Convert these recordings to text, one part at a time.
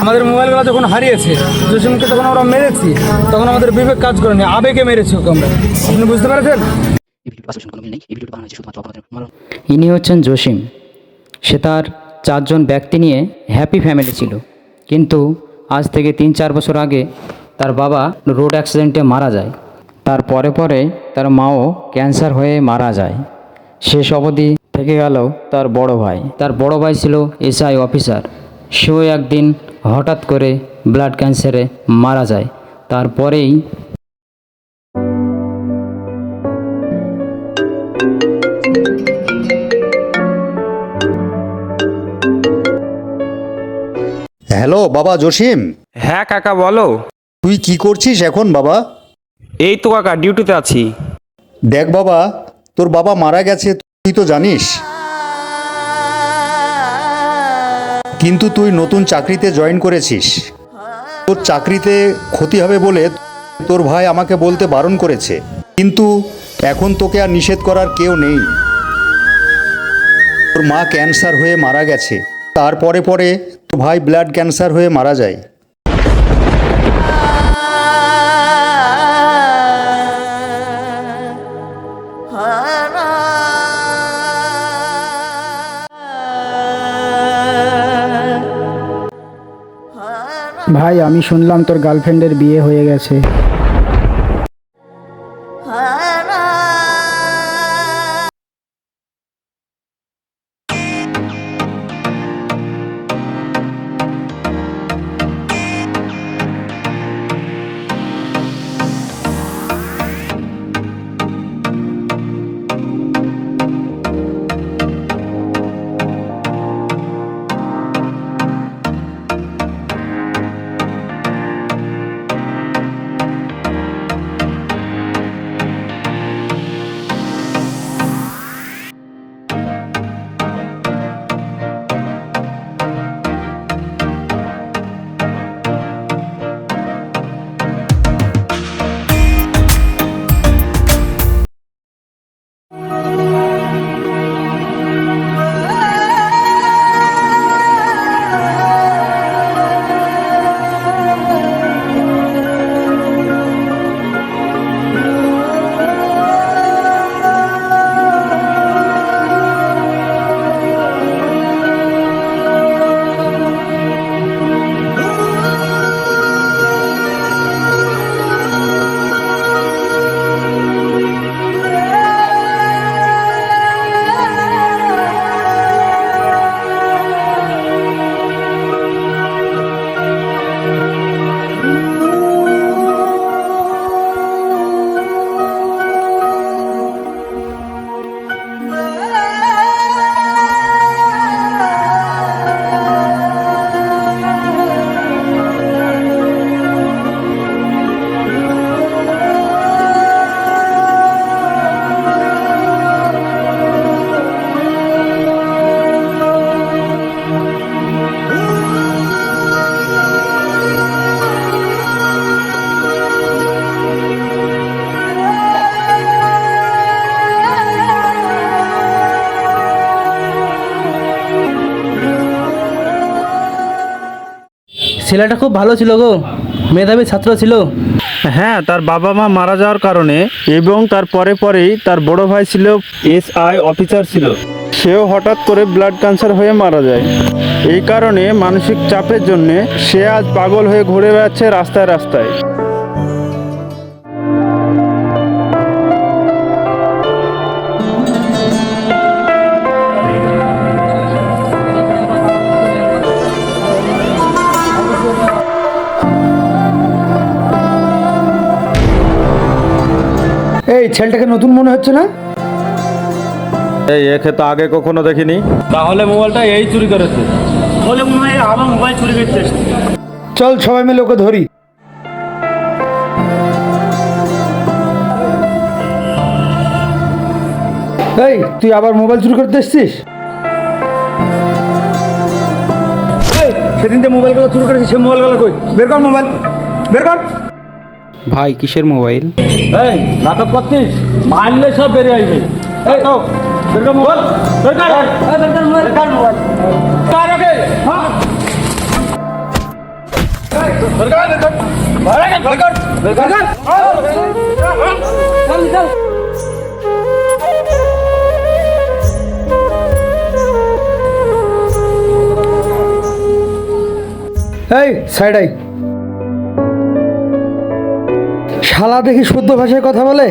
আমাদের মোবাইলগুলো যখন হারিয়েছে, জসিমকে যখন আমরা মেরেছি, তখন আমাদের বিবেক কাজ করেনি, আবেগে মেরেছি ওকে আমরা। আপনি বুঝতে পেরেছেন? ইনি হচ্ছেন জসিম। সে তার 4 জন ব্যক্তি নিয়ে হ্যাপি ফ্যামিলি ছিল, কিন্তু আজ থেকে 3-4 বছর আগে তার বাবা রোড অ্যাক্সিডেন্টে মারা যায়। তার পরে তার মাও ক্যান্সার হয়ে মারা যায়। শেষ অবধি থেকে গেল তার বড় ভাই। তার বড় ভাই ছিল এসআই অফিসার। সেও একদিন হঠাৎ করে ব্লাড ক্যান্সারে মারা যায়। তারপরেই হ্যালো বাবা জসিম, হ্যাঁ কাকা বলো। তুই কি করছিস এখন বাবা? এই তো কাকা ডিউটিতে আছি। দেখ বাবা, তোর বাবা মারা গেছে তুই তো জানিস, কিন্তু তুই নতুন চাকরিতে জয়েন করেছিস। তোর চাকরিতে ক্ষতি হবে বলে তোর ভাই আমাকে বলতে বারণ করেছে, কিন্তু এখন তোকে আর নিষেধ করার কেউ নেই। তোর মা ক্যান্সার হয়ে মারা গেছে, তারপরে তোর ভাই ব্লাড ক্যান্সার হয়ে মারা যায়। ভাই, আমি শুনলাম তোর গার্লফ্রেন্ডের বিয়ে হয়ে গেছে। ছেলেটা খুব ভালো ছিল গো, মেধাবী ছাত্র ছিল। হ্যাঁ, তার বাবা মা মারা যাওয়ার কারণে এবং তার পরেই তার বড় ভাই ছিল এসআই অফিসার ছিল, সেও হঠাৎ করে ব্লাড ক্যান্সার হয়ে মারা যায়। এই কারণে মানসিক চাপের জন্য সে আজ পাগল হয়ে ঘুরে বেড়াচ্ছে রাস্তায় রাস্তায়। এই ছেলেটাকে নতুন মনে হচ্ছে না? একে তো আগে কখনো দেখিনি। তাহলে মোবাইলটা এই চুরি করেছে। বলে মনে হয় আমার মোবাইল চুরি করতে এসেছে। চল সবাই মিলে ওকে ধরি। এই, তুই আবার মোবাইল চুরি করতে এসছিস? সেদিন যে মোবাইলগুলো চুরি করেছিস, সে মোবাইলগুলো কই? বের কর মোবাইল, বের কর। ভাই কিসের মোবাইল? এই নাটক করছিস, মারলে সব বেরিয়ে আসবে। এই তো এই সাইড আই। শালা দেখি শুদ্ধ ভাষায় কথা বলে।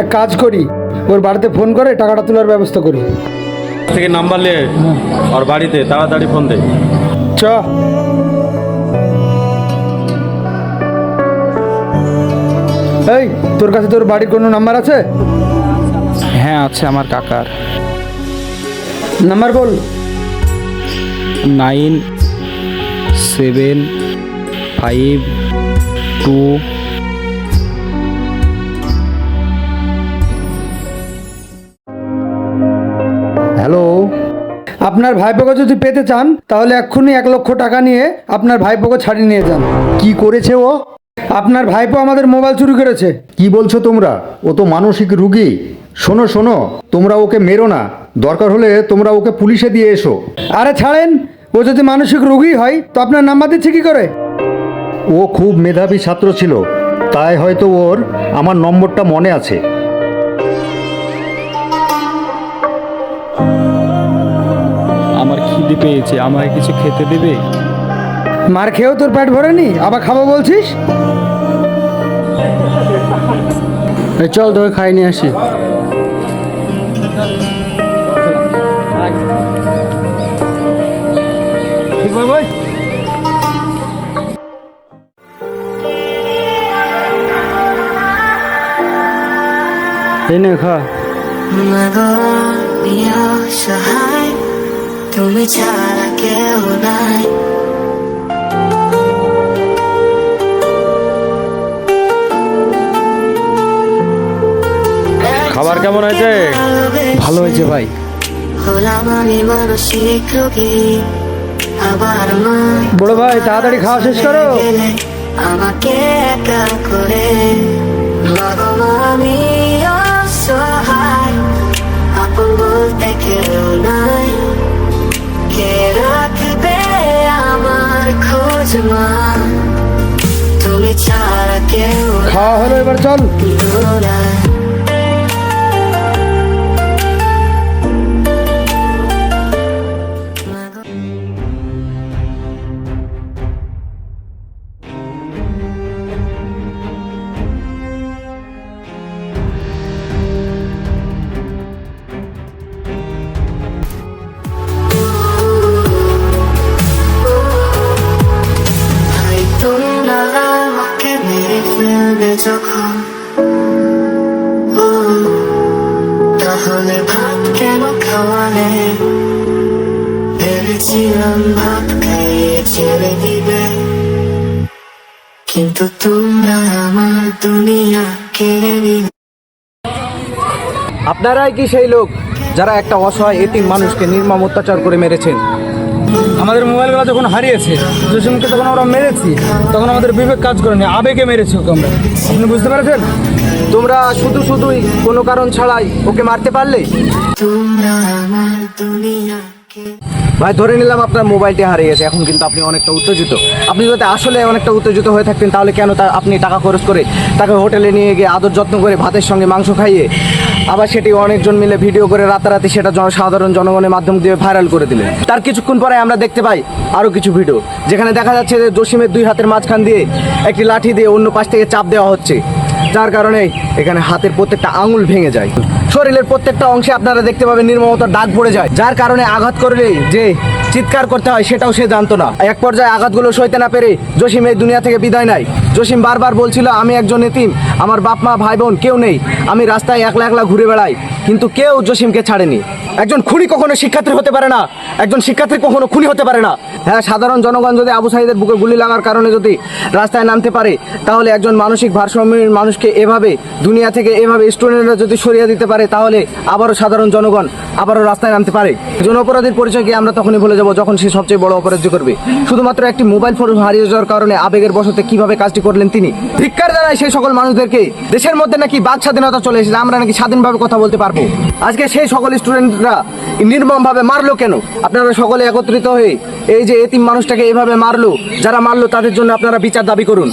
এক কাজ করি, ওর বাড়িতে ফোন করে টাকাটা তোলার ব্যবস্থা করি। থেকে নাম্বার নিয়ে আর বাড়িতে তাড়াতাড়ি ফোন দে। চ। এই, তোর কাছে তোর বাড়ির কোনো নাম্বার আছে? হ্যাঁ আছে, আমার কাকার। নাম্বার বল। 975 হ্যালো, আপনার ভাইপোকে যদি পেতে চান তাহলে এক্ষুনি 1 লক্ষ টাকা নিয়ে আপনার ভাইপোকে ছাড়িয়ে নিয়ে যান। কি করেছে ও? আপনার ভাইপো আমাদের মোবাইল চুরি করেছে। কি বলছো তোমরা? ও তো মানসিক রুগী। শোনো শোনো, তোমরা ওকে মেরো না, দরকার হলে তোমরা ওকে পুলিশে দিয়ে এসো। আরে ছাড়েন, ও যদি মানসিক রোগী হয় তো আপনার নাম্বার দিচ্ছে কি করে? ও খুব মেধাবী ছাত্র ছিল, তাই হয়তো ওর আমার নম্বরটা মনে আছে। আমার খিদে পেয়েছে, আমাকে কিছু খেতে দেবে? মার খেয়েও তোর পেট ভরেনি, আবার খাবো বলছিস? চল তোকে খাই নিয়ে আসি। ভাই এই নে খা। মাগো প্রিয় সহায়, তুমি ছাড়া কেউ নাই। খাবার কেমন হয়েছে? ভালো হয়েছে ভাই। হলাম আমি মানসিক রোগী, আবার বড় ভাই তাড়াতাড়ি খাওয়া শেষ করো। গেলে আমাকে একা করে। মাগো আমি অসহায়, আপন বলতে কেউ নাই। কে রাখবে আমার খোঁজ মা, তুমি ছাড়া কেউ খাওয়া হলো, এবার চল। নাই। তোমরা আমাকে মেরে ফেলবে যখন, ও তাহলে ভাত কেন খাওয়ালে? ভেবেছিলাম ভাত খাইয়ে ছেড়ে দিবে, কিন্তু তোমরা আমার দুনিয়া কেড়ে নিলে। আপনারাই কি সেই লোক যারা একটা অসহায় এতিম মানুষকে নির্মম অত্যাচার করে মেরেছেন? আমাদের মোবাইলগুলো যখন হারিয়েছে, জসিমকে যখন আমরা মেরেছি, তখন আমাদের বিবেক কাজ করেনি, আবেগে মেরেছি ওকে আমরা। আপনি বুঝতে পেরেছেন? তোমরা শুধুই কোনো কারণ ছাড়াই ওকে মারতে পারলে? তোমরা আমার দুনিয়াকে ভাই ধরে নিলাম আপনার মোবাইলটি হারিয়ে গেছে, এখন কিন্তু আপনি অনেকটা উত্তেজিত। আপনি যদি আসলে অনেকটা উত্তেজিত হয়ে থাকতেন তাহলে কেন আপনি টাকা খরচ করে তাকে হোটেলে নিয়ে গিয়ে আদর যত্ন করে ভাতের সঙ্গে মাংস খাইয়ে আবার সেটি অনেকজন মিলে ভিডিও করে রাতারাতি সেটা সাধারণ জনগণের মাধ্যম দিয়ে ভাইরাল করে দিলেন। তার কিছুক্ষণ পরে আমরা দেখতে পাই আরও কিছু ভিডিও, যেখানে দেখা যাচ্ছে যে জসিমের 2 হাতের মাঝখান দিয়ে একটি লাঠি দিয়ে অন্য পাশ থেকে চাপ দেওয়া হচ্ছে, যার কারণে এখানে হাতের প্রত্যেকটা আঙুল ভেঙে যায়। শরীরের প্রত্যেকটা অংশে আপনারা দেখতে পাবেন নির্মমতার দাগ পড়ে যায়, যার কারণে আঘাত করলে যে চিৎকার করতে হয় সেটাও সে জানতো না। এক পর্যায়ে আঘাতগুলো সইতে না পেরে জসিম এই দুনিয়া থেকে বিদায় নেয়। জসিম বারবার বলছিল, আমি একজন এতিম, আমার বাপ মা ভাই বোন কেউ নেই, আমি রাস্তায় একলা একলা ঘুরে বেড়াই, কিন্তু কেউ জসিমকে ছাড়েনি। একজন খুনি কখনো শিক্ষার্থী হতে পারে না, একজন শিক্ষার্থী কখনো খুনি হতে পারে না। হ্যাঁ, সাধারণ জনগণ যদি আবু সাঈদের বুকে গুলি লাগার কারণে যদি রাস্তায় নামতে পারে, তাহলে একজন মানসিক ভারসাম্যহীন মানুষকে এভাবে দুনিয়া থেকে এভাবে স্টুডেন্টরা যদি সরিয়ে দিতে পারে, পারে তাহলে আবারও সাধারণ জনগণ আবারও রাস্তায় নামতে পারে। একজন অপরাধীর পরিচয়কে আমরা তখনই ভুলে যাব যখন সে সবচেয়ে বড় অপরাধী করবে। শুধুমাত্র একটি মোবাইল ফোন হারিয়ে যাওয়ার কারণে আবেগের বশতে কিভাবে কাজটি করলেন তিনি। ধিক্কার জানাই সেই সকল মানুষদেরকে। দেশের মধ্যে নাকি বাক স্বাধীনতা চলে এসেছে, আমরা নাকি স্বাধীনভাবে কথা বলতে পারবো। আজকে সেই সকল স্টুডেন্টরা নির্মমভাবে মারলো কেন? আপনারা সকলে একত্রিত হয়ে এই যে এতিম মানুষটাকে এভাবে মারলো, যারা মারলো তাদের জন্য আপনারা বিচার দাবি করুন।